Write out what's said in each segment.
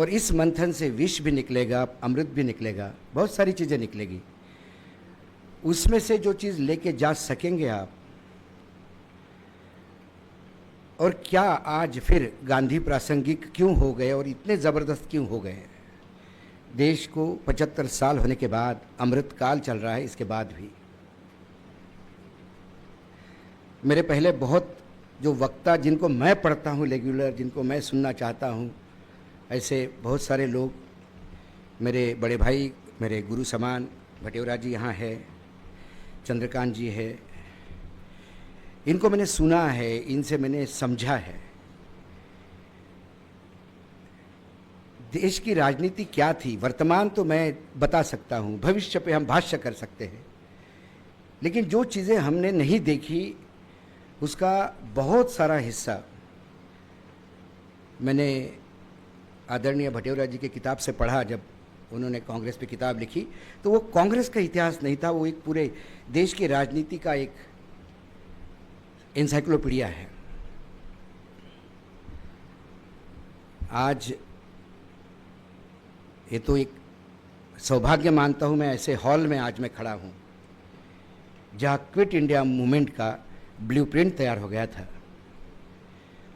और इस मंथन से विष भी निकलेगा, अमृत भी निकलेगा, बहुत सारी चीज़ें निकलेगी। उसमें से जो चीज़ लेके जा सकेंगे आप, और क्या आज फिर गांधी प्रासंगिक क्यों हो गए और इतने ज़बरदस्त क्यों हो गए? देश को 75 साल होने के बाद अमृत काल चल रहा है, इसके बाद भी मेरे पहले बहुत जो वक्ता जिनको मैं पढ़ता हूँ रेगुलर, जिनको मैं सुनना चाहता हूँ, ऐसे बहुत सारे लोग, मेरे बड़े भाई, मेरे गुरु समान भटेवरा जी यहाँ है, चंद्रकांत जी है, इनको मैंने सुना है, इनसे मैंने समझा है देश की राजनीति क्या थी। वर्तमान तो मैं बता सकता हूँ, भविष्य पे हम भाष्य कर सकते हैं, लेकिन जो चीज़ें हमने नहीं देखी उसका बहुत सारा हिस्सा मैंने आदरणीय भटेवरा जी की किताब से पढ़ा। जब उन्होंने कांग्रेस पे किताब लिखी तो वो कांग्रेस का इतिहास नहीं था, वो एक पूरे देश की राजनीति का एक एनसाइक्लोपीडिया है। आज ये तो एक सौभाग्य मानता हूँ मैं, ऐसे हॉल में आज मैं खड़ा हूँ जहाँ क्विट इंडिया मूवमेंट का ब्लूप्रिंट तैयार हो गया था,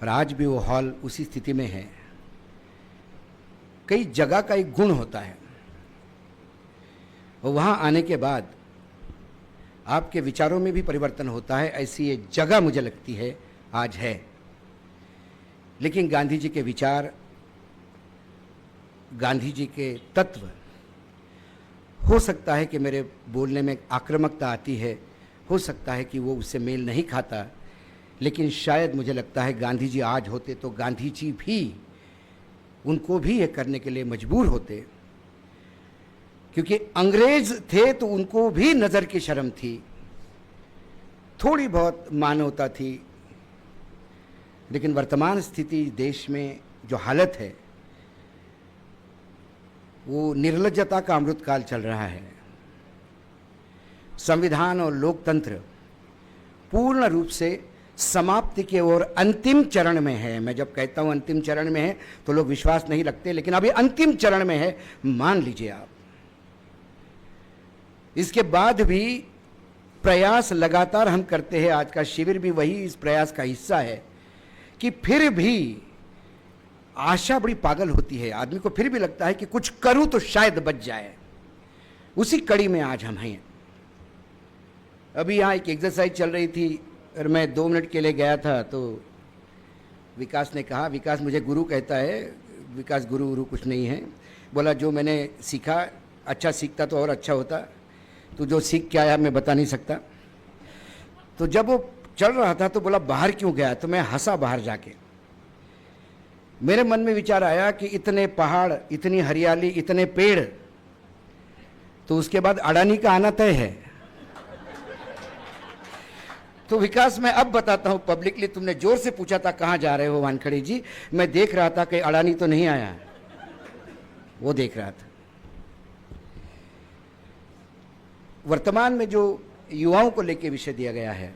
और आज भी वो हॉल उसी स्थिति में है। कई जगह का एक गुण होता है, और वहाँ आने के बाद आपके विचारों में भी परिवर्तन होता है। ऐसी ये जगह मुझे लगती है आज है। लेकिन गांधी जी के विचार, गांधी जी के तत्व, हो सकता है कि मेरे बोलने में आक्रामकता आती है, हो सकता है कि वो उससे मेल नहीं खाता, लेकिन शायद मुझे लगता है गांधी जी आज होते तो गांधी जी भी उनको भी ये करने के लिए मजबूर होते, क्योंकि अंग्रेज थे तो उनको भी नज़र की शर्म थी, थोड़ी बहुत मानवता थी। लेकिन वर्तमान स्थिति देश में जो हालत है, वो निर्लज्जता का अमृत काल चल रहा है। संविधान और लोकतंत्र पूर्ण रूप से समाप्ति के ओर अंतिम चरण में है। मैं जब कहता हूं अंतिम चरण में है तो लोग विश्वास नहीं रखते, लेकिन अभी अंतिम चरण में है, मान लीजिए आप। इसके बाद भी प्रयास लगातार हम करते हैं, आज का शिविर भी वही इस प्रयास का हिस्सा है कि फिर भी आशा बड़ी पागल होती है, आदमी को फिर भी लगता है कि कुछ करूं तो शायद बच जाए। उसी कड़ी में आज हम हैं। अभी यहाँ एक एक्सरसाइज चल रही थी और मैं 2 मिनट के लिए गया था, तो विकास ने कहा, विकास मुझे गुरु कहता है, विकास गुरु कुछ नहीं है, बोला जो मैंने सीखा, अच्छा सीखता तो और अच्छा होता, तो जो सीख के आया मैं बता नहीं सकता। तो जब वो चल रहा था तो बोला बाहर क्यों गया, तो मैं हंसा बाहर जाके। मेरे मन में विचार आया कि इतने पहाड़, इतनी हरियाली, इतने पेड़, तो उसके बाद अडानी का आना तय है। तो विकास मैं अब बताता हूं पब्लिकली, तुमने जोर से पूछा था कहां जा रहे हो वानखड़े जी, मैं देख रहा था कि अडानी तो नहीं आया, वो देख रहा था। वर्तमान में जो युवाओं को लेकर विषय दिया गया है,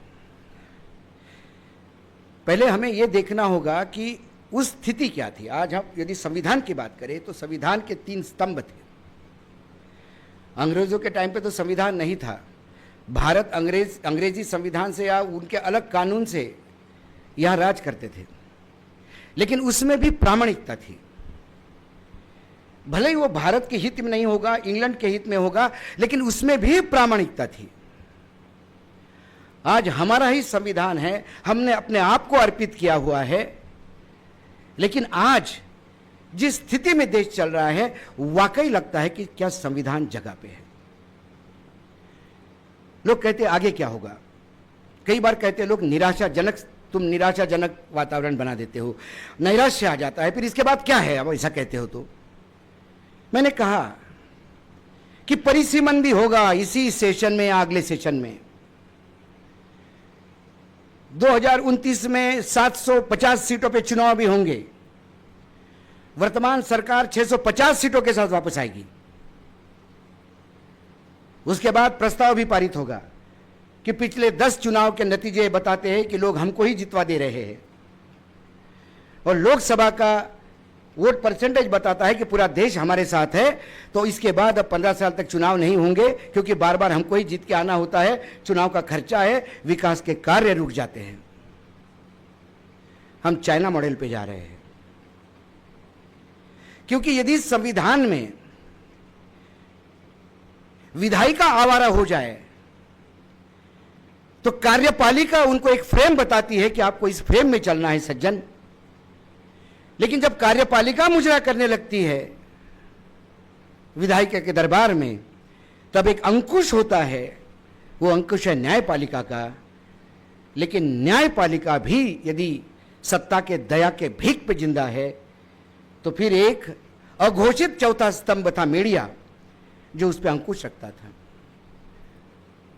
पहले हमें यह देखना होगा कि उस स्थिति क्या थी। आज हम यदि संविधान की बात करें तो संविधान के 3 स्तंभ थे। अंग्रेजों के टाइम पे तो संविधान नहीं था। भारत अंग्रेजी संविधान से या उनके अलग कानून से यहां राज करते थे, लेकिन उसमें भी प्रामाणिकता थी। भले ही वो भारत के हित में नहीं होगा, इंग्लैंड के हित में होगा, लेकिन उसमें भी प्रामाणिकता थी। आज हमारा ही संविधान है, हमने अपने आप को अर्पित किया हुआ है, लेकिन आज जिस स्थिति में देश चल रहा है, वाकई लगता है कि क्या संविधान जगह पे है। लोग कहते आगे क्या होगा, कई बार कहते लोग निराशाजनक, तुम निराशाजनक वातावरण बना देते हो, नैराश्य आ जाता है, फिर इसके बाद क्या है, अब ऐसा कहते हो। तो मैंने कहा कि परिसीमन भी होगा इसी सेशन में या अगले सेशन में। 2029 में 750 सीटों पे चुनाव भी होंगे। वर्तमान सरकार 650 सीटों के साथ वापस आएगी। उसके बाद प्रस्ताव भी पारित होगा कि पिछले 10 चुनाव के नतीजे बताते हैं कि लोग हमको ही जितवा दे रहे हैं, और लोकसभा का वोट परसेंटेज बताता है कि पूरा देश हमारे साथ है, तो इसके बाद अब 15 साल तक चुनाव नहीं होंगे, क्योंकि बार बार हमको ही जीत के आना होता है, चुनाव का खर्चा है, विकास के कार्य रुक जाते हैं। हम चाइना मॉडल पे जा रहे हैं, क्योंकि यदि संविधान में विधायिका आवारा हो जाए तो कार्यपालिका उनको एक फ्रेम बताती है कि आपको इस फ्रेम में चलना है सज्जन। लेकिन जब कार्यपालिका मुजरा करने लगती है विधायिका के दरबार में, तब एक अंकुश होता है, वो अंकुश है न्यायपालिका का। लेकिन न्यायपालिका भी यदि सत्ता के दया के भीख पे जिंदा है, तो फिर एक अघोषित चौथा स्तंभ था मीडिया, जो उस पर अंकुश रखता था।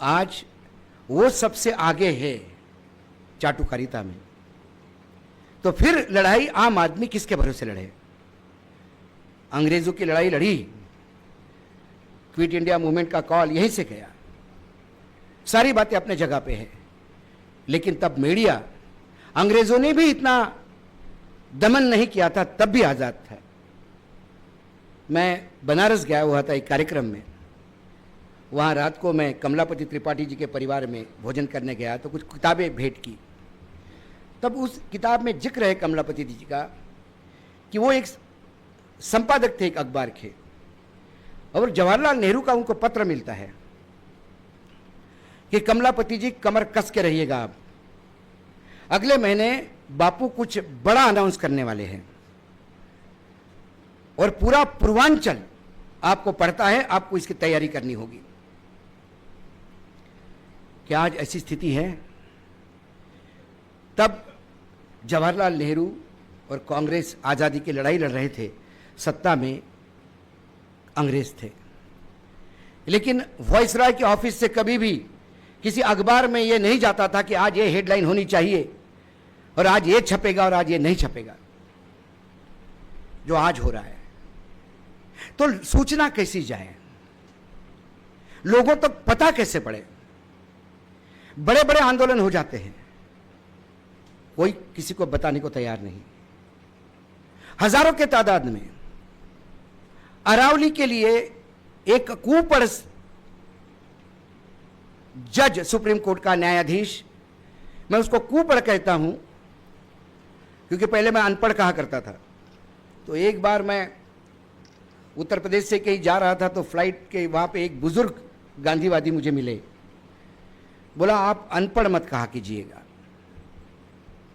आज वो सबसे आगे है चाटुकारिता में। तो फिर लड़ाई आम आदमी किसके भरोसे लड़े? अंग्रेजों की लड़ाई लड़ी, क्विट इंडिया मूवमेंट का कॉल यहीं से गया, सारी बातें अपने जगह पे है। लेकिन तब मीडिया, अंग्रेजों ने भी इतना दमन नहीं किया था, तब भी आजाद था। मैं बनारस गया हुआ था एक कार्यक्रम में, वहाँ रात को मैं कमलापति त्रिपाठी जी के परिवार में भोजन करने गया, तो कुछ किताबें भेंट की। तब उस किताब में जिक्र है कमलापति जी का कि वो एक संपादक थे एक अखबार के, और जवाहरलाल नेहरू का उनको पत्र मिलता है कि कमलापति जी कमर कस के रहिएगा, आप अगले महीने बापू कुछ बड़ा अनाउंस करने वाले हैं और पूरा पूर्वांचल आपको पढ़ता है, आपको इसकी तैयारी करनी होगी। क्या आज ऐसी स्थिति है? तब जवाहरलाल नेहरू और कांग्रेस आज़ादी की लड़ाई लड़ रहे थे, सत्ता में अंग्रेज थे। लेकिन वायसराय के ऑफिस से कभी भी किसी अखबार में ये नहीं जाता था कि आज ये हेडलाइन होनी चाहिए और आज ये छपेगा और आज ये नहीं छपेगा, जो आज हो रहा है। तो सूचना कैसी जाए, लोगों तक पता कैसे पड़े? बड़े बड़े आंदोलन हो जाते हैं, कोई किसी को बताने को तैयार नहीं। हजारों के तादाद में अरावली के लिए एक कुपढ़ जज, सुप्रीम कोर्ट का न्यायाधीश, मैं उसको कुपढ़ कहता हूं क्योंकि पहले मैं अनपढ़ कहा करता था। तो एक बार मैं उत्तर प्रदेश से कहीं जा रहा था, तो फ्लाइट के वहाँ पे एक बुजुर्ग गांधीवादी मुझे मिले। बोला, आप अनपढ़ मत कहा कीजिएगा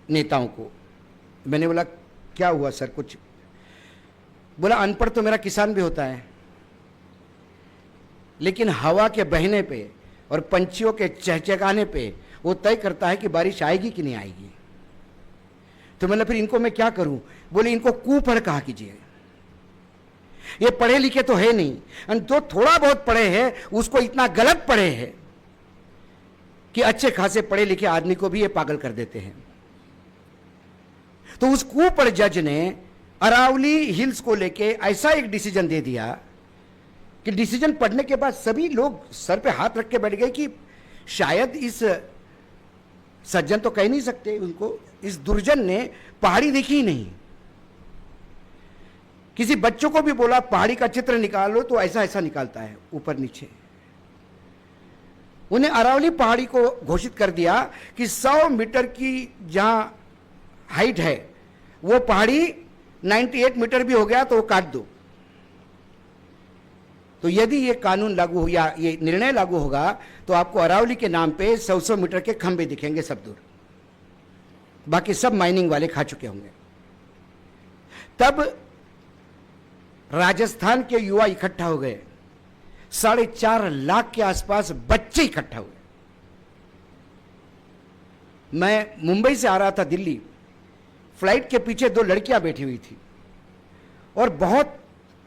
नेताओं को। मैंने बोला, क्या हुआ सर? कुछ? बोला, अनपढ़ तो मेरा किसान भी होता है, लेकिन हवा के बहने पे और पंछियों के चहचहाने पे वो तय करता है कि बारिश आएगी कि नहीं आएगी। तो मतलब फिर इनको मैं क्या करूं? बोले, इनको कुपढ़ कहा कीजिए। ये पढ़े लिखे तो है नहीं, तो थोड़ा बहुत पढ़े हैं उसको इतना गलत पढ़े हैं कि अच्छे खासे पढ़े लिखे आदमी को भी ये पागल कर देते हैं। तो उस कुपढ़ जज ने अरावली हिल्स को लेके ऐसा एक डिसीजन दे दिया कि डिसीजन पढ़ने के बाद सभी लोग सर पे हाथ रख के बैठ गए कि शायद इस सज्जन तो कह नहीं सकते उनको, इस दुर्जन ने पहाड़ी देखी ही नहीं। किसी बच्चों को भी बोला पहाड़ी का चित्र निकालो तो ऐसा ऐसा निकालता है, ऊपर नीचे। उन्हें अरावली पहाड़ी को घोषित कर दिया कि 100 मीटर की जहां हाइट है वो पहाड़ी 98 मीटर भी हो गया तो वो काट दो। तो यदि ये कानून लागू हो या ये निर्णय लागू होगा तो आपको अरावली के नाम पे 100 मीटर के खंभे दिखेंगे सब दूर, बाकी सब माइनिंग वाले खा चुके होंगे। तब राजस्थान के युवा इकट्ठा हो गए, 4.5 लाख के आसपास बच्चे इकट्ठा हुए। मैं मुंबई से आ रहा था दिल्ली, फ्लाइट के पीछे 2 लड़कियां बैठी हुई थी और बहुत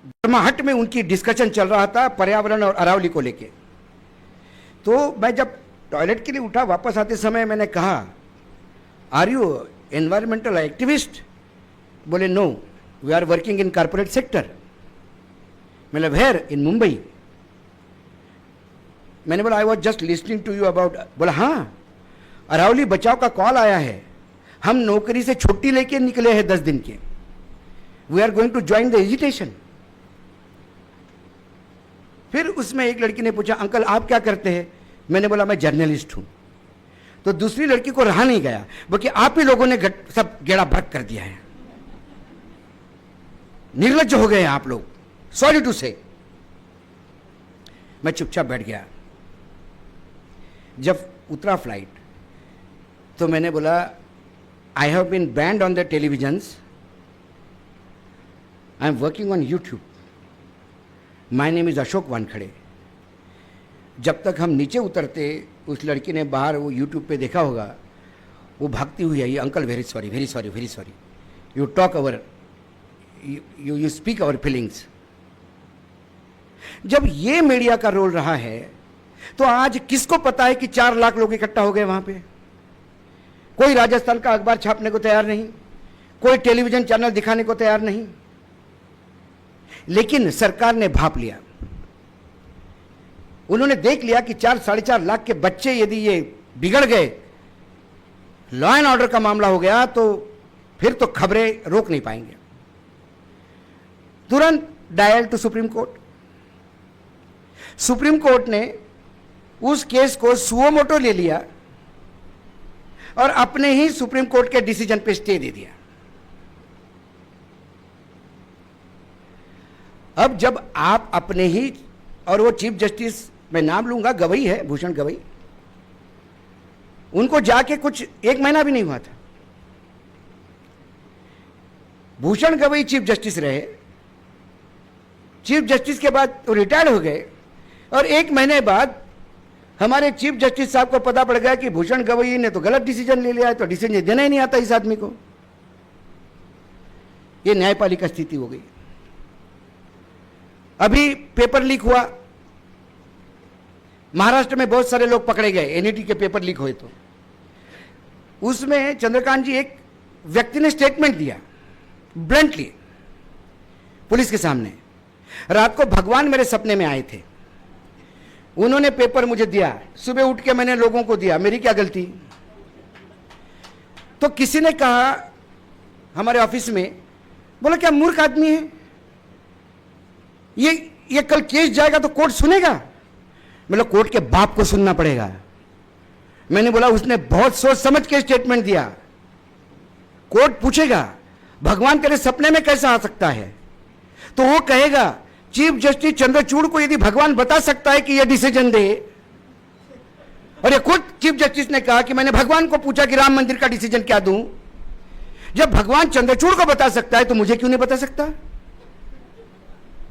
गर्माहट में उनकी डिस्कशन चल रहा था पर्यावरण और अरावली को लेके। तो मैं जब टॉयलेट के लिए उठा वापस आते समय मैंने कहा, आर यू एनवायरमेंटल एक्टिविस्ट? बोले, no, we are working in corporate sector. मतलब वेयर? इन मुंबई। मैंने बोला, I was just listening to you about. बोला, हाँ, अरावली बचाव का कॉल आया है, हम नौकरी से छुट्टी लेके निकले हैं 10 दिन के। We are going to join the agitation. फिर उसमें एक लड़की ने पूछा, अंकल आप क्या करते हैं? मैंने बोला मैं जर्नलिस्ट हूं। तो दूसरी लड़की को रहा नहीं गया, बल्कि आप ही लोगों ने सब गेड़ा भरक कर दिया है, निर्लज्ज हो गए हैं आप लोग, सॉरी टू से। मैं चुपचाप बैठ गया। जब उतरा फ्लाइट तो मैंने बोला, I have been banned on the televisions, I am working on YouTube, my name is Ashok Wankhede. जब तक हम नीचे उतरते, उस लड़की ने बाहर वो यूट्यूब पे देखा होगा, वो भागती हुई आई, uncle very sorry very sorry very sorry, you talk our you speak our feelings. जब ये मीडिया का रोल रहा है तो आज किसको पता है कि 4 लाख लोग इकट्ठा हो गए वहां पे? कोई राजस्थान का अखबार छापने को तैयार नहीं, कोई टेलीविजन चैनल दिखाने को तैयार नहीं। लेकिन सरकार ने भाप लिया, उन्होंने देख लिया कि 4-4.5 लाख के बच्चे यदि ये बिगड़ गए, लॉ एंड ऑर्डर का मामला हो गया, तो फिर तो खबरें रोक नहीं पाएंगे। तुरंत dial to Supreme Court. Supreme Court ने उस केस को सुओ मोटो ले लिया और अपने ही सुप्रीम कोर्ट के डिसीजन पे स्टे दे दिया। अब जब आप अपने ही, और वो चीफ जस्टिस, मैं नाम लूंगा, गवई है, भूषण गवई, उनको जाके कुछ 1 महीना भी नहीं हुआ था। भूषण गवई चीफ जस्टिस रहे, चीफ जस्टिस के बाद वो रिटायर्ड हो गए, और 1 महीने बाद हमारे चीफ जस्टिस साहब को पता पड़ गया कि भूषण गवई ने तो गलत डिसीजन ले लिया है, तो डिसीजन देना ही नहीं आता इस आदमी को। ये न्यायपालिका स्थिति हो गई। अभी पेपर लीक हुआ, महाराष्ट्र में बहुत सारे लोग पकड़े गए, एनईटी के पेपर लीक हुए, तो उसमें चंद्रकांत जी, एक व्यक्ति ने स्टेटमेंट दिया ब्लंटली पुलिस के सामने, रात को भगवान मेरे सपने में आए थे, उन्होंने पेपर मुझे दिया, सुबह उठ के मैंने लोगों को दिया, मेरी क्या गलती? तो किसी ने कहा हमारे ऑफिस में, बोला क्या मूर्ख आदमी है ये कल केस जाएगा तो कोर्ट सुनेगा? मतलब कोर्ट के बाप को सुनना पड़ेगा। मैंने बोला उसने बहुत सोच समझ के स्टेटमेंट दिया, कोर्ट पूछेगा भगवान तेरे सपने में कैसा आ सकता है, तो वो कहेगा चीफ जस्टिस चंद्रचूड़ को यदि भगवान बता सकता है कि यह डिसीजन दे, और ये खुद चीफ जस्टिस ने कहा कि मैंने भगवान को पूछा कि राम मंदिर का डिसीजन क्या दूं, जब भगवान चंद्रचूड़ को बता सकता है तो मुझे क्यों नहीं बता सकता?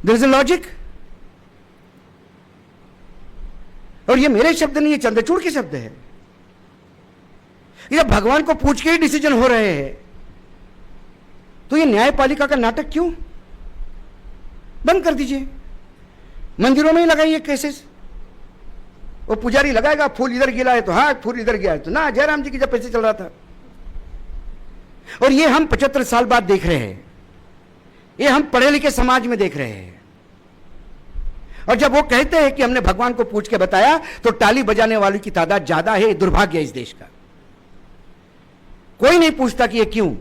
There is a logic. और ये मेरे शब्द नहीं है, चंद्रचूड़ के शब्द है। ये भगवान को पूछ के ही डिसीजन हो रहे हैं, तो ये न्यायपालिका का नाटक क्यों? बंद कर दीजिए, मंदिरों में ही लगाइए केसेस। वो पुजारी लगाएगा फूल इधर गिरा है तो हाँ, फूल इधर गया है तो ना, जयराम जी की जब पैसे चल रहा था। और ये हम 75 साल बाद देख रहे हैं, ये हम पढ़े लिखे समाज में देख रहे हैं। और जब वो कहते हैं कि हमने भगवान को पूछ के बताया, तो ताली बजाने वालों की तादाद ज्यादा है। दुर्भाग्य है इस देश का। कोई नहीं पूछता कि ये क्यों।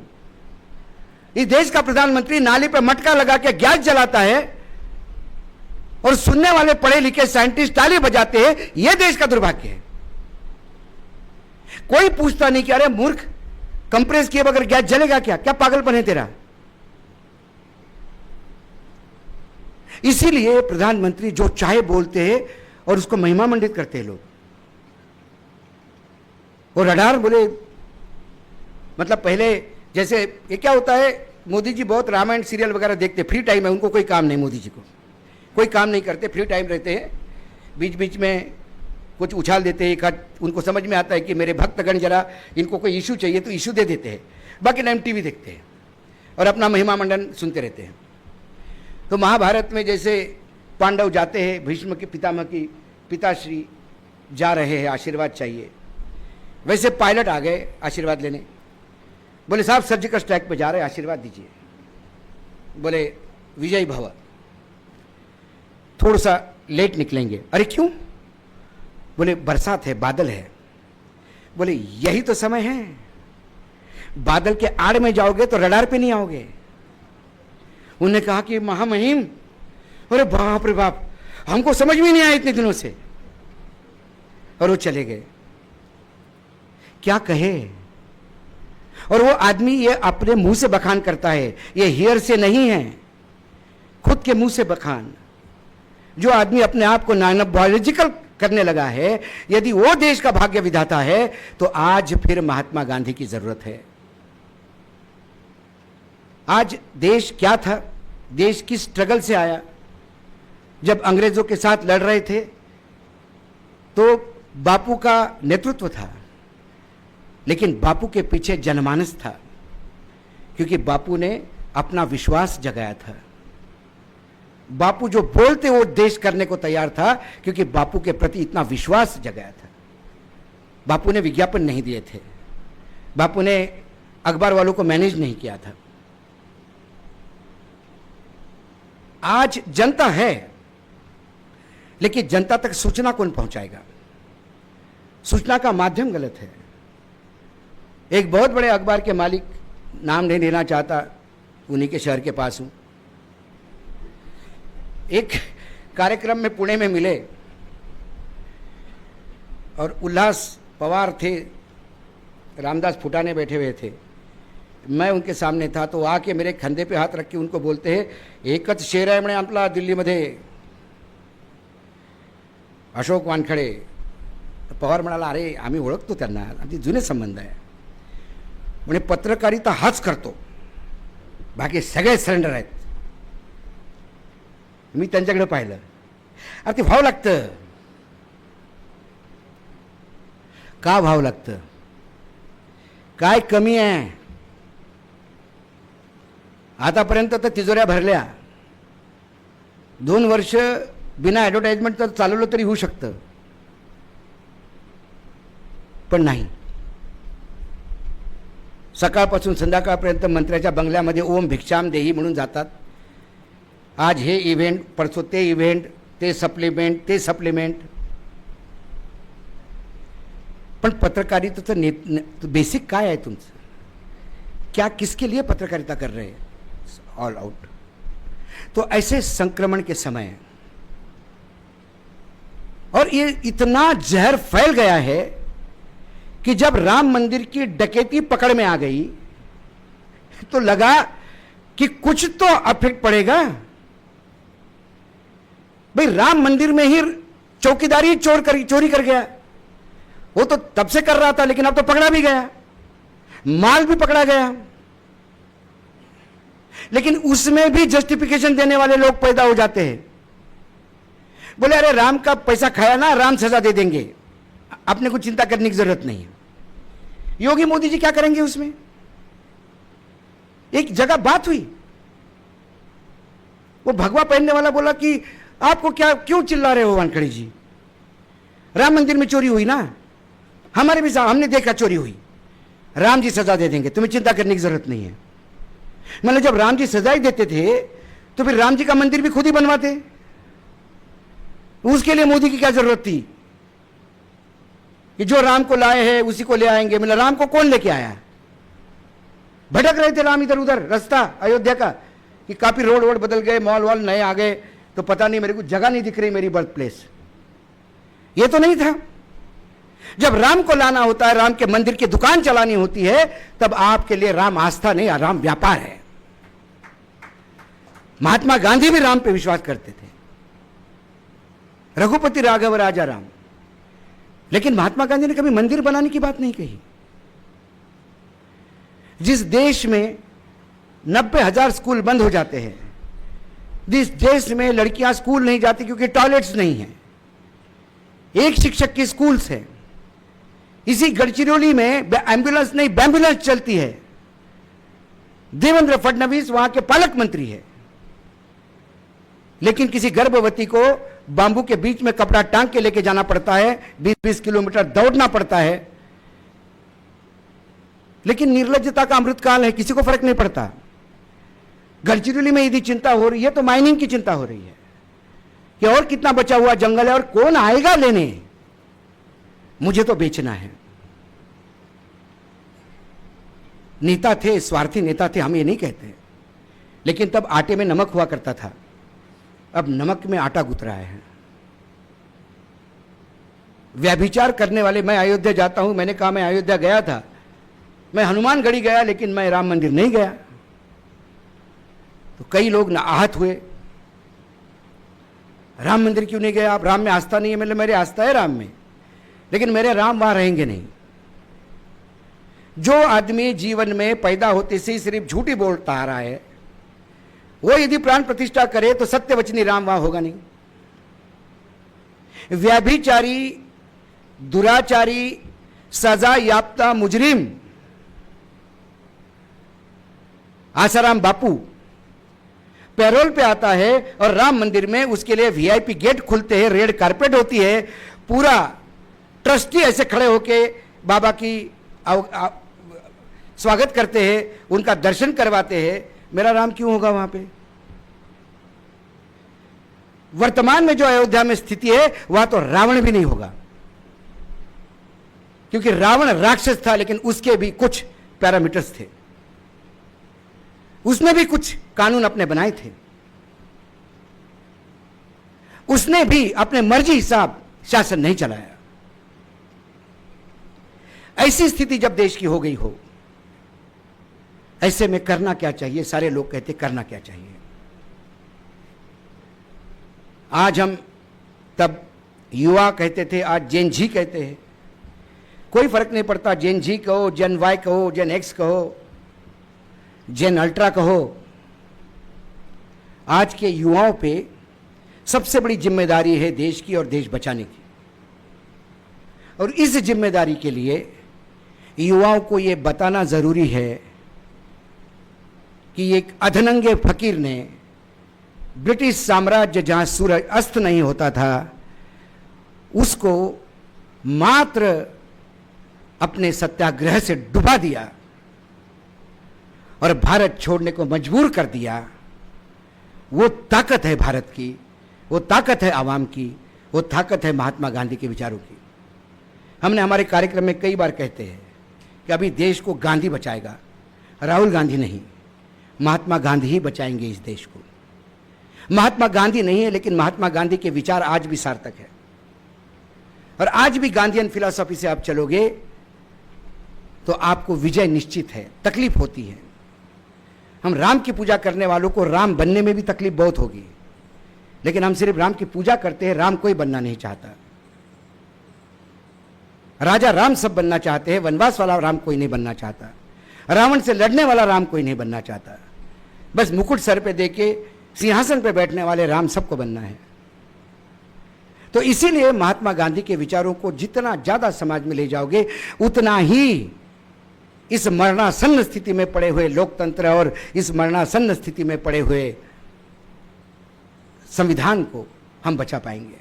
इस देश का प्रधानमंत्री नाली पे मटका लगा के गैस जलाता है और सुनने वाले पढ़े लिखे साइंटिस्ट ताली बजाते हैं। यह देश का दुर्भाग्य है। कोई पूछता नहीं कि अरे मूर्ख, कंप्रेस किए बगैर गैस जलेगा क्या? क्या पागलपन है तेरा? इसीलिए प्रधानमंत्री जो चाहे बोलते हैं और उसको महिमा मंडित करते हैं लोग। और रडार बोले, मतलब पहले जैसे ये क्या होता है, मोदी जी बहुत रामायण सीरियल वगैरह देखते, फ्री टाइम है उनको, कोई काम नहीं, मोदी जी को कोई काम नहीं करते, फ्री टाइम रहते हैं, बीच बीच में कुछ उछाल देते हैं। एक हाथ उनको समझ में आता है कि मेरे भक्तगण जरा इनको कोई इशू चाहिए तो इशू दे देते हैं, बाकी टाइम टीवी देखते हैं और अपना महिमा मंडन सुनते रहते हैं। तो महाभारत में जैसे पांडव जाते हैं, भीष्म के पितामह की पिताश्री जा रहे हैं, आशीर्वाद चाहिए, वैसे पायलट आ गए आशीर्वाद लेने। बोले साहब सर्जिकल स्ट्राइक पे जा रहे हैं, आशीर्वाद दीजिए। बोले विजय भव, थोड़ा सा लेट निकलेंगे। अरे क्यों? बोले बरसात है, बादल है। बोले यही तो समय है, बादल के आड़ में जाओगे तो रडार पे नहीं आओगे। उन्होंने कहा कि महामहिम, अरे बाप रे बाप, हमको समझ में नहीं आया इतने दिनों से, और वो चले गए। क्या कहे। और वो आदमी ये अपने मुंह से बखान करता है, ये हियर से नहीं है, खुद के मुंह से बखान। जो आदमी अपने आप को बायोलॉजिकल करने लगा है, यदि वो देश का भाग्य विधाता है तो आज फिर महात्मा गांधी की जरूरत है। आज देश क्या था, देश किस स्ट्रगल से आया। जब अंग्रेजों के साथ लड़ रहे थे तो बापू का नेतृत्व था, लेकिन बापू के पीछे जनमानस था, क्योंकि बापू ने अपना विश्वास जगाया था। बापू जो बोलते वो देश करने को तैयार था, क्योंकि बापू के प्रति इतना विश्वास जगाया था। बापू ने विज्ञापन नहीं दिए थे, बापू ने अखबार वालों को मैनेज नहीं किया था। आज जनता है, लेकिन जनता तक सूचना कौन पहुंचाएगा। सूचना का माध्यम गलत है। एक बहुत बड़े अखबार के मालिक, नाम नहीं लेना चाहता, उन्हीं के शहर के पास हूं, एक कार्यक्रम में पुणे में मिले और उल्लास पवार थे, रामदास फुटाने बैठे हुए थे, मैं उनके सामने था। तो आके मेरे कंधे पे हाथ रख के उनको बोलते हैं, एकच शेर आहे म्हणे आपला दिल्लीमध्ये, अशोक वानखडे। पवार म्हणाला, अरे आम्ही ओळखतो त्यांना, आमचे जुने संबंध आहे म्हणे, पत्रकारिता हाच करतो, बाकी सगळे सरेंडर आहेत। मी त्यांच्याकडे पाहिलं, अरे ते भाव लागतं का, भाव लागतं काय कमी आहे। आतापर्यंत तर तिजोऱ्या भरल्या, 2 वर्ष बिना ॲडव्हर्टाइजमेंट तर चालवलं तरी होऊ शकतं, पण नाही। सकाळपासून संध्याकाळपर्यंत मंत्र्याच्या बंगल्यामध्ये ओम भिक्षाम देही म्हणून जातात। आज हे इव्हेंट, परसों ते इव्हेंट, ते सप्लिमेंट, ते सप्लिमेंट। पण पत्रकारितेचं बेसिक काय आहे तुमचं, क्या किसके लिए पत्रकारिता कर रहे हैं, ऑल आउट। तो ऐसे संक्रमण के समय, और ये इतना जहर फैल गया है कि जब राम मंदिर की डकैती पकड़ में आ गई तो लगा कि कुछ तो इफेक्ट पड़ेगा। भाई राम मंदिर में ही चौकीदारी चोरी कर गया, वो तो तब से कर रहा था, लेकिन अब तो पकड़ा भी गया, माल भी पकड़ा गया। लेकिन उसमें भी जस्टिफिकेशन देने वाले लोग पैदा हो जाते हैं। बोले अरे राम का पैसा खाया ना, राम सजा दे देंगे, अपने को चिंता करने की जरूरत नहीं है। योगी मोदी जी क्या करेंगे उसमें। एक जगह बात हुई, वो भगवा पहनने वाला बोला कि आपको क्या, क्यों चिल्ला रहे हो वानखड़े जी, राम मंदिर में चोरी हुई ना, हमारे भी हमने देखा चोरी हुई, राम जी सजा दे देंगे, तुम्हें चिंता करने की जरूरत नहीं है। मतलब जब राम जी सजा ही देते थे तो फिर राम जी का मंदिर भी खुद ही बनवाते, उसके लिए मोदी की क्या जरूरत थी कि जो राम को लाए हैं उसी को ले आएंगे। मतलब राम को कौन लेके आया, भटक रहे थे राम इधर उधर, रास्ता अयोध्या का कि काफी रोड बदल गए, मॉल वॉल नए आ गए, तो पता नहीं मेरे को जगह नहीं दिख रही मेरी बर्थ प्लेस। ये तो नहीं था। जब राम को लाना होता है, राम के मंदिर की दुकान चलानी होती है, तब आपके लिए राम आस्था नहीं, राम व्यापार है। महात्मा गांधी भी राम पे विश्वास करते थे, रघुपति राघव राजा राम। लेकिन महात्मा गांधी ने कभी मंदिर बनाने की बात नहीं कही। जिस देश में 90,000 स्कूल बंद हो जाते हैं, जिस देश में लड़कियां स्कूल नहीं जाती क्योंकि टॉयलेट्स नहीं है, एक शिक्षक की स्कूल्स है, इसी गढ़चिरौली में एम्बुलेंस नहीं बैम्बुलेंस चलती है। देवेंद्र फडणवीस वहां के पालक मंत्री है, लेकिन किसी गर्भवती को बांबू के बीच में कपड़ा टांग के लेके जाना पड़ता है, 20-20 किलोमीटर दौड़ना पड़ता है। लेकिन निर्लज्जता का अमृतकाल है, किसी को फर्क नहीं पड़ता। गढ़चिरौली में यदि चिंता हो रही है तो माइनिंग की चिंता हो रही है कि और कितना बचा हुआ जंगल है और कौन आएगा लेने, मुझे तो बेचना है। नेता थे, स्वार्थी नेता थे, हम ये नहीं कहते, लेकिन तब आटे में नमक हुआ करता था, अब नमक में आटा गुथ रहा है। व्यभिचार करने वाले, मैं अयोध्या जाता हूं, मैंने कहा मैं अयोध्या गया था, मैं हनुमानगढ़ी गया लेकिन मैं राम मंदिर नहीं गया। तो कई लोग ना आहत हुए, राम मंदिर क्यों नहीं गए आप, राम में आस्था नहीं है। मतलब मेरे आस्था है राम में, लेकिन मेरे राम वहां रहेंगे नहीं। जो आदमी जीवन में पैदा होते से ही सिर्फ झूठी बोलता आ रहा है, वो यदि प्राण प्रतिष्ठा करे तो सत्यवचनी राम वहां होगा नहीं। व्यभिचारी, दुराचारी, सजा याफ्ता मुजरिम आसाराम बापू पैरोल पे आता है और राम मंदिर में उसके लिए वीआईपी गेट खुलते हैं, रेड कारपेट होती है, पूरा ट्रस्टी ऐसे खड़े होके बाबा की स्वागत करते हैं, उनका दर्शन करवाते हैं। मेरा राम क्यों होगा वहां पे? वर्तमान में जो अयोध्या में स्थिति है वहां तो रावण भी नहीं होगा, क्योंकि रावण राक्षस था लेकिन उसके भी कुछ पैरामीटर्स थे, उसने भी कुछ कानून अपने बनाए थे, उसने भी अपने मर्जी हिसाब शासन नहीं चलाया। ऐसी स्थिति जब देश की हो गई हो, ऐसे में करना क्या चाहिए? सारे लोग कहते करना क्या चाहिए। आज हम, तब युवा कहते थे, आज जेन जी कहते हैं। कोई फर्क नहीं पड़ता, जेन जी कहो, जेन वाई कहो, जेन एक्स कहो, जेन अल्ट्रा कहो। आज के युवाओं पे सबसे बड़ी जिम्मेदारी है देश की और देश बचाने की। और इस जिम्मेदारी के लिए युवाओं को यह बताना जरूरी है कि एक अधनंगे फकीर ने ब्रिटिश साम्राज्य जहां सूरज अस्त नहीं होता था, उसको मात्र अपने सत्याग्रह से डुबा दिया और भारत छोड़ने को मजबूर कर दिया। वो ताकत है भारत की, वो ताकत है आवाम की, वो ताकत है महात्मा गांधी के विचारों की। हमने हमारे कार्यक्रम में कई बार कहते हैं कि अभी देश को गांधी बचाएगा, राहुल गांधी नहीं, महात्मा गांधी ही बचाएंगे इस देश को। महात्मा गांधी नहीं है, लेकिन महात्मा गांधी के विचार आज भी सार्थक है। और आज भी गांधीयन फिलॉसफी से आप चलोगे तो आपको विजय निश्चित है। तकलीफ होती है, हम राम की पूजा करने वालों को राम बनने में भी तकलीफ बहुत होगी, लेकिन हम सिर्फ राम की पूजा करते हैं, राम कोई बनना नहीं चाहता। राजा राम सब बनना चाहते हैं, वनवास वाला राम कोई नहीं बनना चाहता, रावण से लड़ने वाला राम कोई नहीं बनना चाहता। बस मुकुट सर पे देके सिंहासन पे बैठने वाले राम सबको बनना है। तो इसीलिए महात्मा गांधी के विचारों को जितना ज्यादा समाज में ले जाओगे, उतना ही इस मरणासन्न स्थिति में पड़े हुए लोकतंत्र और इस मरणासन्न स्थिति में पड़े हुए संविधान को हम बचा पाएंगे।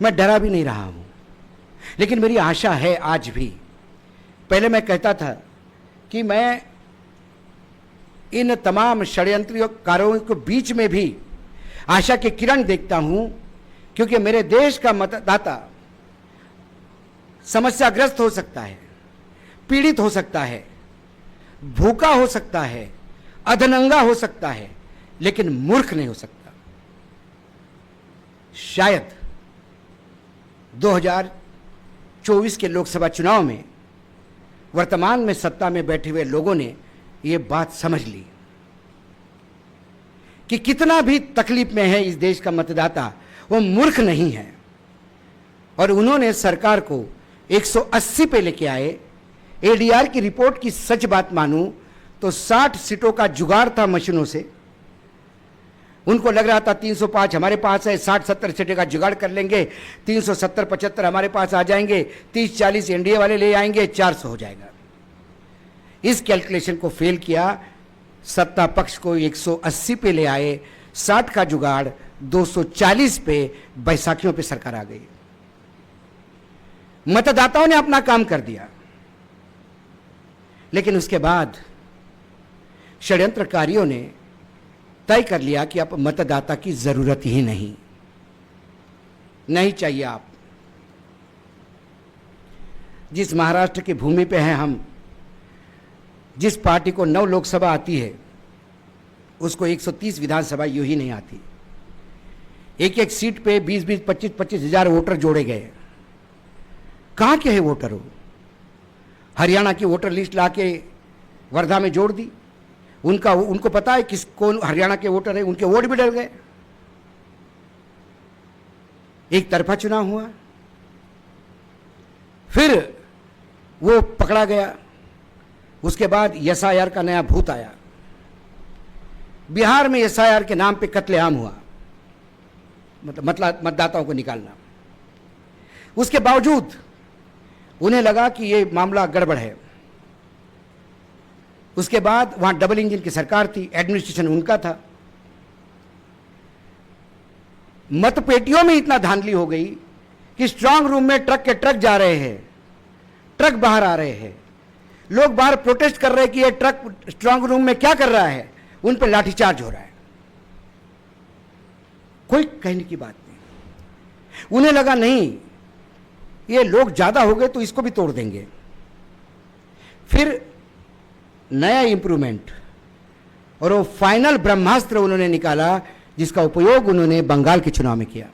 मैं डरा भी नहीं रहा हूं, लेकिन मेरी आशा है आज भी। पहले मैं कहता था कि मैं इन तमाम षड्यंत्रकारों के बीच में भी आशा के किरण देखता हूं, क्योंकि मेरे देश का मतदाता समस्याग्रस्त हो सकता है, पीड़ित हो सकता है, भूखा हो सकता है, अधनंगा हो सकता है, लेकिन मूर्ख नहीं हो सकता। शायद 2024 के लोकसभा चुनाव में वर्तमान में सत्ता में बैठे हुए लोगों ने यह बात समझ ली कि कितना भी तकलीफ में है इस देश का मतदाता, वो मूर्ख नहीं है। और उन्होंने सरकार को 180 पे लेके आए। एडीआर की रिपोर्ट की सच बात मानूं तो 60 सीटों का जुगाड़ था मशीनों से। उनको लग रहा था 305 हमारे पास है, 60-70 सीटें का जुगाड़ कर लेंगे, 370-75 हमारे पास आ जाएंगे, 30-40 एनडीए वाले ले आएंगे, 400 हो जाएगा। इस कैलकुलेशन को फेल किया। सत्ता पक्ष को 180 पे ले आए, 60 का जुगाड़, 240 पे बैसाखियों पे सरकार आ गई। मतदाताओं ने अपना काम कर दिया, लेकिन उसके बाद षड्यंत्रकारियों ने तय कर लिया कि अब मतदाता की जरूरत ही नहीं चाहिए। आप जिस महाराष्ट्र की भूमि पे हैं हम, जिस पार्टी को 9 लोकसभा आती है, उसको 130 विधानसभा यूं ही नहीं आती। एक एक सीट पे 20-20, 25-25 हजार वोटर जोड़े गए। कहां के है वोटर? वो हरियाणा की वोटर लिस्ट लाके वर्धा में जोड़ दी। उनको पता है किस कौन हरियाणा के वोटर है, उनके वोट भी डर गए। एक तरफा चुनाव हुआ, फिर वो पकड़ा गया। उसके बाद एसआईआर का नया भूत आया। बिहार में एसआईआर के नाम पे कत्लेआम हुआ, मतलब मतदाताओं को निकालना। उसके बावजूद उन्हें लगा कि ये मामला गड़बड़ है। उसके बाद वहां डबल इंजन की सरकार थी, एडमिनिस्ट्रेशन उनका था। मतपेटियों में इतना धांधली हो गई कि स्ट्रांग रूम में ट्रक के ट्रक जा रहे हैं, ट्रक बाहर आ रहे हैं, लोग बाहर प्रोटेस्ट कर रहे हैं कि ये ट्रक स्ट्रांग रूम में क्या कर रहा है, उन पर लाठीचार्ज हो रहा है। कोई कहने की बात नहीं। उन्हें लगा नहीं, ये लोग ज्यादा हो गए तो इसको भी तोड़ देंगे। फिर नया इंप्रूवमेंट और वो फाइनल ब्रह्मास्त्र उन्होंने निकाला, जिसका उपयोग उन्होंने बंगाल के चुनाव में किया।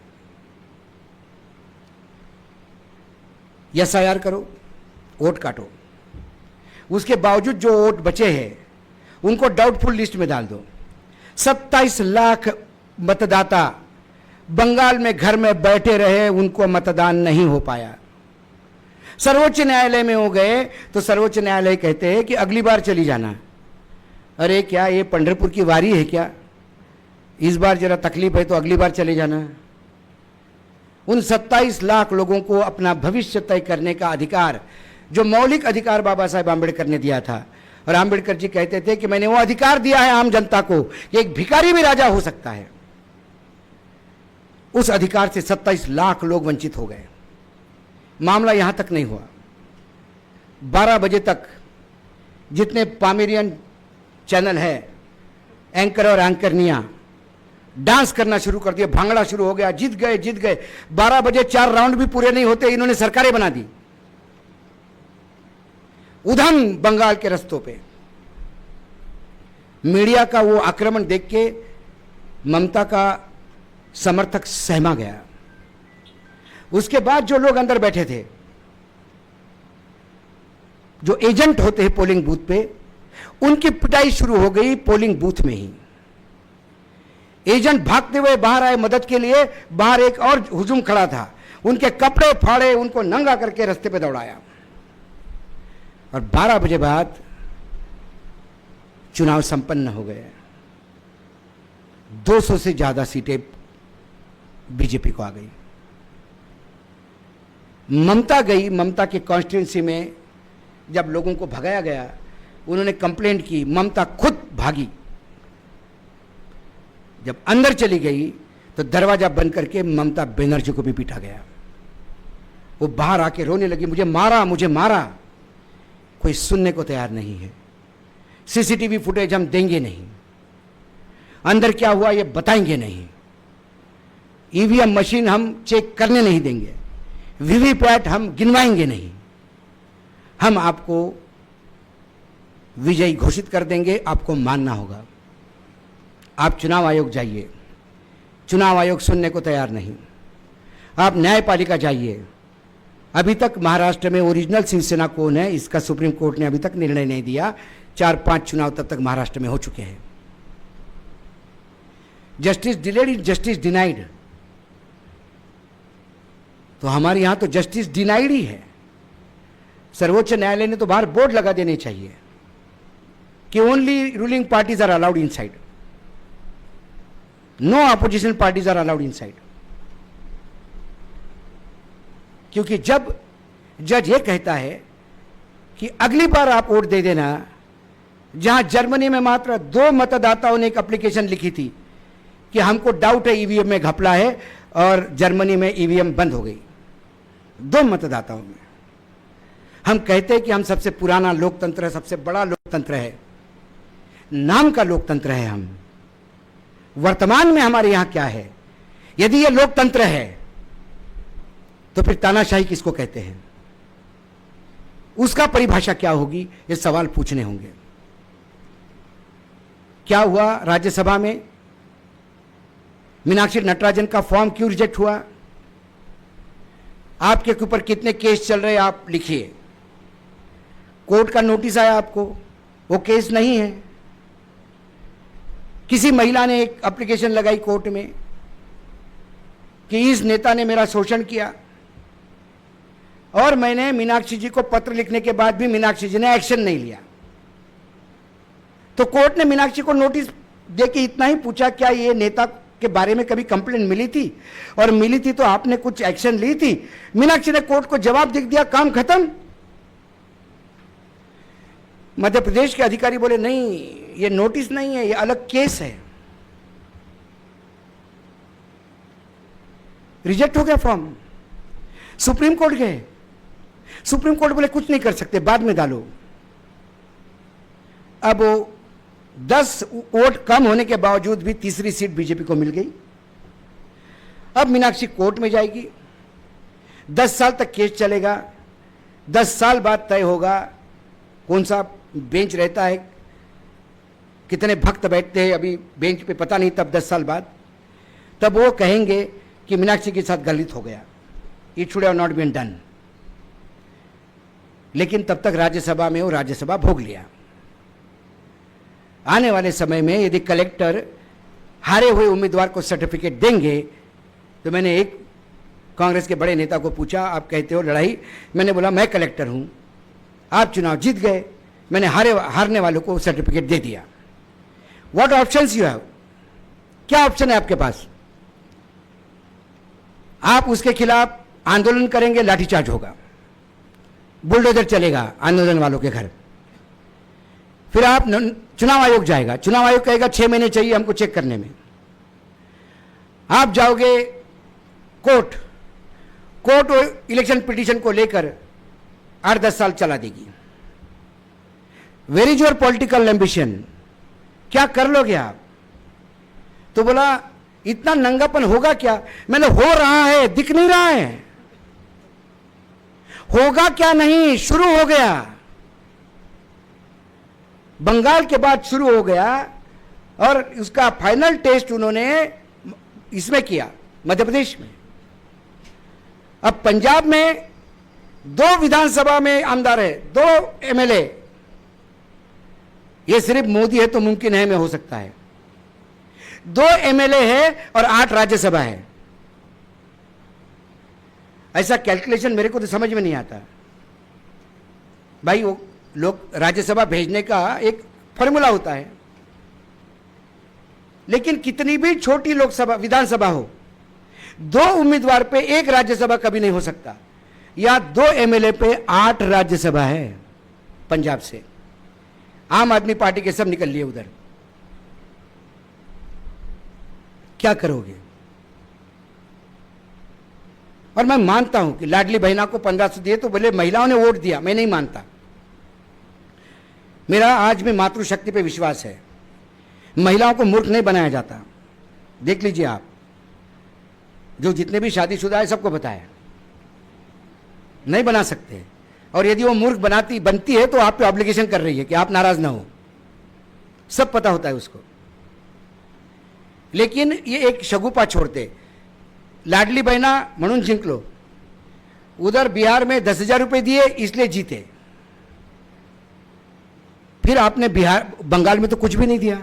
एसआईआर करो, वोट काटो। उसके बावजूद जो वोट बचे हैं उनको डाउटफुल लिस्ट में डाल दो। 27 लाख मतदाता बंगाल में घर में बैठे रहे, उनको मतदान नहीं हो पाया। सर्वोच्च न्यायालय में हो गए तो सर्वोच्च न्यायालय कहते हैं कि अगली बार चली जाना। अरे क्या ये पंढरपुर की वारी है क्या? इस बार जरा तकलीफ है तो अगली बार चले जाना। उन 27 लाख लोगों को अपना भविष्य तय करने का अधिकार, जो मौलिक अधिकार बाबा साहेब आंबेडकर ने दिया था, और आंबेडकर जी कहते थे कि मैंने वो अधिकार दिया है आम जनता को कि एक भिखारी भी राजा हो सकता है, उस अधिकार से 27 लाख लोग वंचित हो गए। मामला यहां तक नहीं हुआ। 12 बजे तक जितने पामेरियन चैनल है, एंकर और एंकरनिया डांस करना शुरू कर दिया, भांगड़ा शुरू हो गया, जीत गए जीत गए। 12 बजे 4 राउंड भी पूरे नहीं होते, इन्होंने सरकारें बना दी। उधम बंगाल के रस्तों पे। मीडिया का वो आक्रमण देख के ममता का समर्थक सहमा गया। उसके बाद जो लोग अंदर बैठे थे, जो एजेंट होते हैं पोलिंग बूथ पे, उनकी पिटाई शुरू हो गई पोलिंग बूथ में ही। एजेंट भागते हुए बाहर आए मदद के लिए। बाहर एक और हुजूम खड़ा था, उनके कपड़े फाड़े, उनको नंगा करके रास्ते पे दौड़ाया। और 12 बजे बाद चुनाव संपन्न हो गए। 200 से ज्यादा सीटें बीजेपी को आ गई। ममता गई, ममता की कॉन्स्टिट्यूंसी में जब लोगों को भगाया गया, उन्होंने कंप्लेंट की, ममता खुद भागी। जब अंदर चली गई तो दरवाजा बंद करके ममता बनर्जी को भी पीटा गया। वो बाहर आके रोने लगी, मुझे मारा मुझे मारा। कोई सुनने को तैयार नहीं है। सीसीटीवी फुटेज हम देंगे नहीं, अंदर क्या हुआ ये बताएंगे नहीं, ईवीएम मशीन हम चेक करने नहीं देंगे, वीवीपैट हम गिनवाएंगे नहीं, हम आपको विजयी घोषित कर देंगे, आपको मानना होगा। आप चुनाव आयोग जाइए, चुनाव आयोग सुनने को तैयार नहीं। आप न्यायपालिका जाइए, अभी तक महाराष्ट्र में ओरिजिनल शिवसेना कौन है इसका सुप्रीम कोर्ट ने अभी तक निर्णय नहीं दिया। 4-5 चुनाव तब तक महाराष्ट्र में हो चुके हैं। Justice delayed, justice denied. तो हमारे यहां तो जस्टिस डिनाइड ही है। सर्वोच्च न्यायालय ने तो बाहर बोर्ड लगा देने चाहिए कि only ruling parties are allowed inside, no opposition parties are allowed inside. क्योंकि जब जज ये कहता है कि अगली बार आप वोट दे देना, जहां जर्मनी में मात्र 2 मतदाताओं ने एक एप्लीकेशन लिखी थी कि हमको डाउट है ईवीएम में घपला है, और जर्मनी में ईवीएम बंद हो गई 2 मतदाताओं में। हम कहते हैं कि हम सबसे पुराना लोकतंत्र है, सबसे बड़ा लोकतंत्र है, नाम का लोकतंत्र है हम। वर्तमान में हमारे यहां क्या है? यदि यह लोकतंत्र है तो फिर तानाशाही किसको कहते हैं? उसका परिभाषा क्या होगी? ये सवाल पूछने होंगे। क्या हुआ राज्यसभा में? मीनाक्षी नटराजन का फॉर्म क्यों रिजेक्ट हुआ? आपके ऊपर कितने केस चल रहे हैं आप लिखिए। कोर्ट का नोटिस आया आपको, वो केस नहीं है। किसी महिला ने एक एप्लीकेशन लगाई कोर्ट में कि इस नेता ने मेरा शोषण किया, और मैंने मीनाक्षी जी को पत्र लिखने के बाद भी मीनाक्षी जी ने एक्शन नहीं लिया। तो कोर्ट ने मीनाक्षी को नोटिस देके इतना ही पूछा, क्या ये नेता के बारे में कभी कंप्लेंट मिली थी, और मिली थी तो आपने कुछ एक्शन ली थी? मीनाक्षी ने कोर्ट को जवाब लिख दिया, काम खत्म। मध्य प्रदेश के अधिकारी बोले नहीं, ये नोटिस नहीं है, ये अलग केस है। रिजेक्ट हो गया फॉर्म। सुप्रीम कोर्ट गए, सुप्रीम कोर्ट बोले कुछ नहीं कर सकते, बाद में डालो। अब 10 वोट कम होने के बावजूद भी तीसरी सीट बीजेपी को मिल गई। अब मीनाक्षी कोर्ट में जाएगी, 10 साल तक केस चलेगा। 10 साल बाद तय होगा कौन सा बेंच रहता है, कितने भक्त बैठते हैं अभी बेंच पे पता नहीं, तब 10 साल बाद तब वो कहेंगे कि मीनाक्षी के साथ गलत हो गया, it should have not been done. लेकिन तब तक राज्यसभा में वो राज्यसभा भोग लिया। आने वाले समय में यदि कलेक्टर हारे हुए उम्मीदवार को सर्टिफिकेट देंगे, तो मैंने एक कांग्रेस के बड़े नेता को पूछा, आप कहते हो लड़ाई, मैंने बोला मैं कलेक्टर हूं, आप चुनाव जीत गए, मैंने हारने वालों को सर्टिफिकेट दे दिया। What options you have? क्या ऑप्शन है आपके पास? आप उसके खिलाफ आंदोलन करेंगे, लाठीचार्ज होगा, बुलडोजर चलेगा आंदोलन वालों के घर। फिर आप चुनाव आयोग जाएगा, चुनाव आयोग कहेगा 6 महीने चाहिए हमको चेक करने में। आप जाओगे कोर्ट, कोर्ट इलेक्शन पिटीशन को लेकर 8-10 साल चला देगी। Where is your political ambition? क्या कर लोगे आप? तो बोला इतना नंगापन होगा क्या? मैंने हो रहा है, दिख नहीं रहा है, होगा क्या नहीं, शुरू हो गया। बंगाल के बाद शुरू हो गया, और उसका फाइनल टेस्ट उन्होंने इसमें किया, मध्य प्रदेश में। अब पंजाब में 2 विधानसभा में आमदार है, 2 एमएलए। ये सिर्फ मोदी है तो मुमकिन है में हो सकता है। 2 एमएलए है और 8 राज्यसभा है। ऐसा कैलकुलेशन मेरे को तो समझ में नहीं आता भाई। वो लोग राज्यसभा भेजने का एक फॉर्मूला होता है, लेकिन कितनी भी छोटी लोकसभा विधानसभा हो, 2 उम्मीदवार पे 1 राज्यसभा कभी नहीं हो सकता। या 2 एमएलए पे 8 राज्यसभा है पंजाब से। आम आदमी पार्टी के सब निकल लिए उधर। क्या करोगे? और मैं मानता हूं कि लाडली बहना को 1500 दिए तो बोले महिलाओं ने वोट दिया, मैं नहीं मानता। मेरा आज भी मातृशक्ति पे विश्वास है। महिलाओं को मूर्ख नहीं बनाया जाता। देख लीजिए आप, जो जितने भी शादीशुदा है सबको पता है, नहीं बना सकते। और यदि वो मूर्ख बनती है तो आप पे ऑब्लिगेशन कर रही है कि आप नाराज ना हो, सब पता होता है उसको। लेकिन ये एक शगुफा छोड़ते, लाडली बहना म्हणून जिंकलो, उधर बिहार में 10,000 रुपए दिए इसलिए जीते। फिर आपने बंगाल में तो कुछ भी नहीं दिया,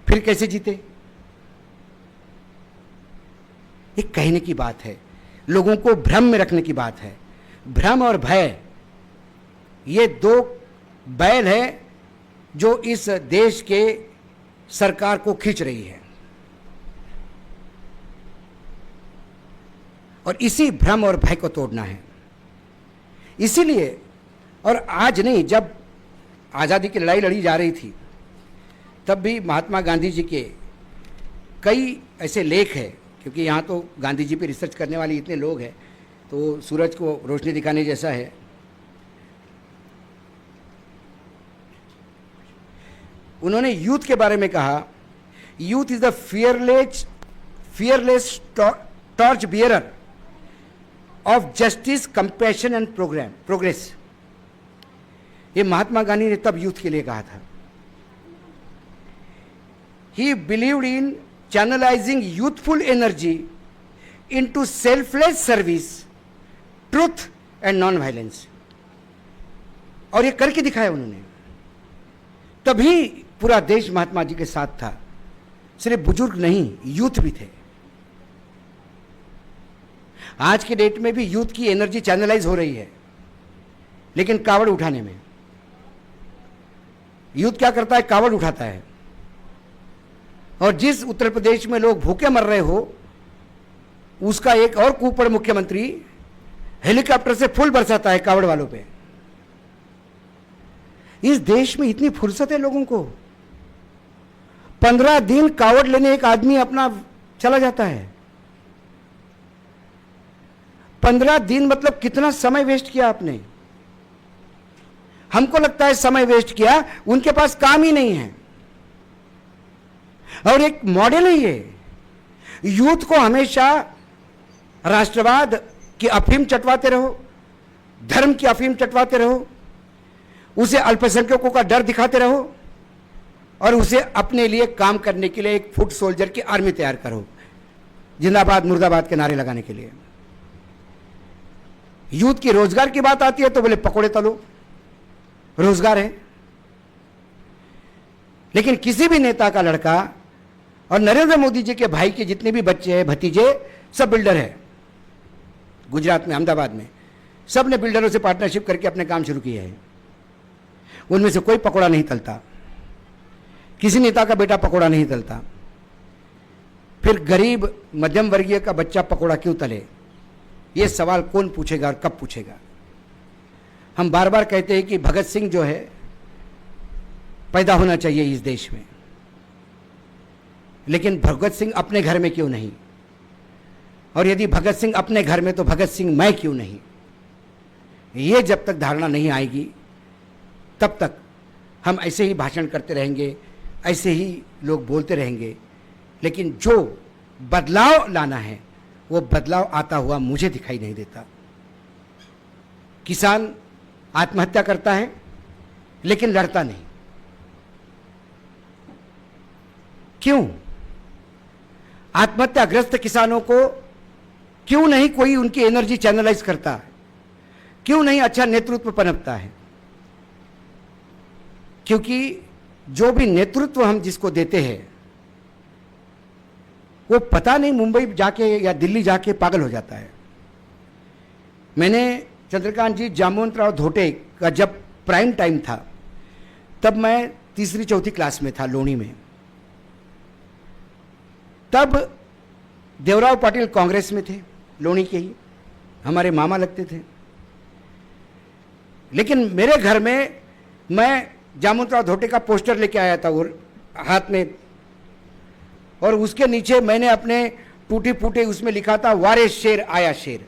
फिर कैसे जीते? ये कहने की बात है, लोगों को भ्रम में रखने की बात है। भ्रम और भय, ये 2 बैल है जो इस देश के सरकार को खींच रही है। और इसी भ्रम और भय को तोड़ना है। इसीलिए, और आज नहीं, जब आज़ादी की लड़ाई लड़ी जा रही थी तब भी महात्मा गांधी जी के कई ऐसे लेख हैं, क्योंकि यहाँ तो गांधी जी पे रिसर्च करने वाले इतने लोग हैं, तो सूरज को रोशनी दिखाने जैसा है। उन्होंने यूथ के बारे में कहा, youth is the fearless torch bearer of justice, compassion and progress. ये महात्मा गांधी ने तब यूथ के लिए कहा था। he believed in channelizing youthful energy into selfless service, truth and non-violence. और ये करके दिखाया उन्होंने, तभी पूरा देश महात्मा जी के साथ था। सिर्फ बुजुर्ग नहीं, यूथ भी थे। आज के डेट में भी यूथ की एनर्जी चैनलाइज हो रही है, लेकिन कावड़ उठाने में। यूथ क्या करता है? कावड़ उठाता है। और जिस उत्तर प्रदेश में लोग भूखे मर रहे हो, उसका एक और कुपड़ मुख्यमंत्री हेलीकॉप्टर से फूल बरसाता है कावड़ वालों पे। इस देश में इतनी फुर्सत है लोगों को। 15 दिन कावड़ लेने एक आदमी अपना चला जाता है। 15 दिन मतलब कितना समय वेस्ट किया आपने। हमको लगता है समय वेस्ट किया, उनके पास काम ही नहीं है। और एक मॉडल है ये। यूथ को हमेशा राष्ट्रवाद की अफीम चटवाते रहो, धर्म की अफीम चटवाते रहो, उसे अल्पसंख्यकों का डर दिखाते रहो, और उसे अपने लिए काम करने के लिए एक फुट सोल्जर की आर्मी तैयार करो, जिंदाबाद मुर्दाबाद के नारे लगाने के लिए। यूथ की रोजगार की बात आती है तो बोले पकोड़े तलो, रोजगार है। लेकिन किसी भी नेता का लड़का और नरेंद्र मोदी जी के भाई के जितने भी बच्चे हैं, भतीजे, सब बिल्डर है। गुजरात में, अहमदाबाद में सब ने बिल्डरों से पार्टनरशिप करके अपने काम शुरू किए हैं। उनमें से कोई पकोड़ा नहीं तलता, किसी नेता का बेटा पकोड़ा नहीं तलता। फिर गरीब मध्यम वर्गीय का बच्चा पकोड़ा क्यों तले? ये सवाल कौन पूछेगा और कब पूछेगा? हम बार बार कहते हैं कि भगत सिंह जो है पैदा होना चाहिए इस देश में, लेकिन भगत सिंह अपने घर में क्यों नहीं? और यदि भगत सिंह अपने घर में तो भगत सिंह मैं क्यों नहीं? ये जब तक धारणा नहीं आएगी तब तक हम ऐसे ही भाषण करते रहेंगे, ऐसे ही लोग बोलते रहेंगे। लेकिन जो बदलाव लाना है वो बदलाव आता हुआ मुझे दिखाई नहीं देता। किसान आत्महत्या करता है लेकिन लड़ता नहीं, क्यों? आत्महत्याग्रस्त किसानों को क्यों नहीं कोई उनकी एनर्जी चैनलाइज करता है? क्यों नहीं अच्छा नेतृत्व पनपता है? क्योंकि जो भी नेतृत्व हम जिसको देते हैं वो पता नहीं मुंबई जाके या दिल्ली जाके पागल हो जाता है। मैंने चंद्रकांत जी, जामवंतराव धोटे का जब प्राइम टाइम था तब मैं तीसरी चौथी क्लास में था, लोणी में। तब देवराव पाटिल कांग्रेस में थे, लोणी के ही हमारे मामा लगते थे। लेकिन मेरे घर में मैं जामवंतराव धोटे का पोस्टर लेके आया था और हाथ में, और उसके नीचे मैंने अपने टूटे फूटे उसमें लिखा था वारे शेर आया शेर।